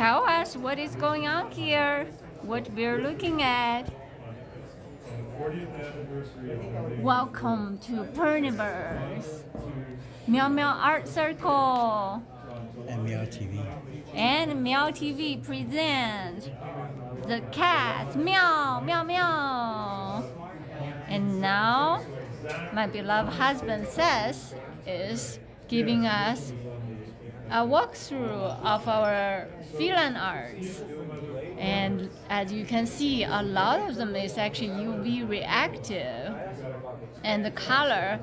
tell us what is going on here, what we're looking at. Welcome to Purrniverse, Meow Art Circle, and Meow TV. And Meow TV present the cats Meow Meow Meow. And now, my beloved husband Seth is giving us a walkthrough of our feline arts. And as you can see, a lot of them is actually UV reactive, and the color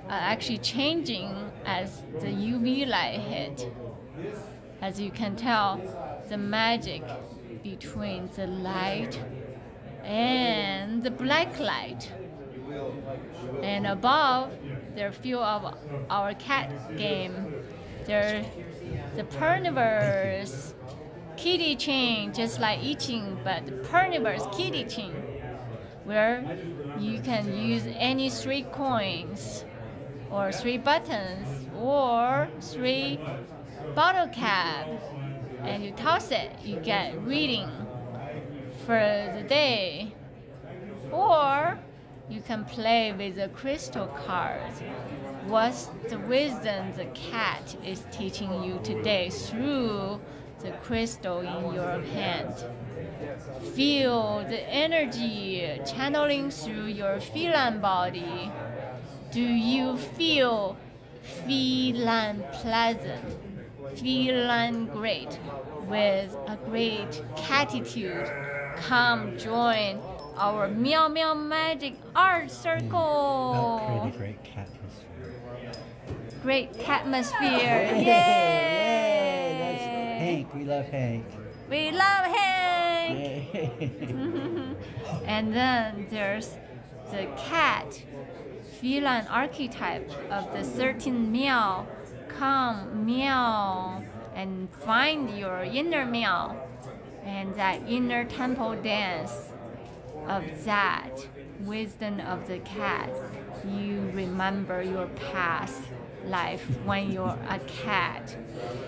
are actually changing as the UV light hit. As you can tell, the magic between the light and the black light. And above, there are a few of our cat game. There's the Purrniverse kitty chain, just like eating, but the Purrniverse kitty chain, where you can use any 3 coins or 3 buttons or 3 bottle cap, and you toss it, you get reading for the day. Or you can play with the crystal cards. What's the wisdom the cat is teaching you today through the crystal in your hand? Feel the energy channeling through your feline body. Do you feel feline pleasant, feline great, with a great catitude? Come join our Meow Meow Magic Art Circle. About pretty great cat atmosphere. Great catmosphere. Yay! Yay! That's Hank. We love Hank. We love Hank. Yay. And then there's the cat feline archetype of the 13 meow. Come meow and find your inner meow and that inner temple dance of that wisdom of the cat. You remember your past life when you're a cat.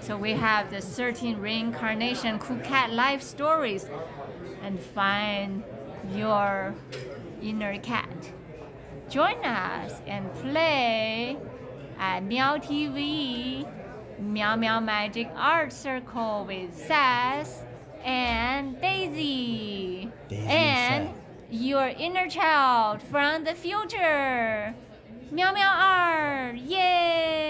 So we have the 13 reincarnation cool cat life stories, and find your inner cat. Join us and play at Meow TV, Meow Meow Magic Art Circle with Seth and Daisy and your inner child from the future. Meow Meow Art, yay!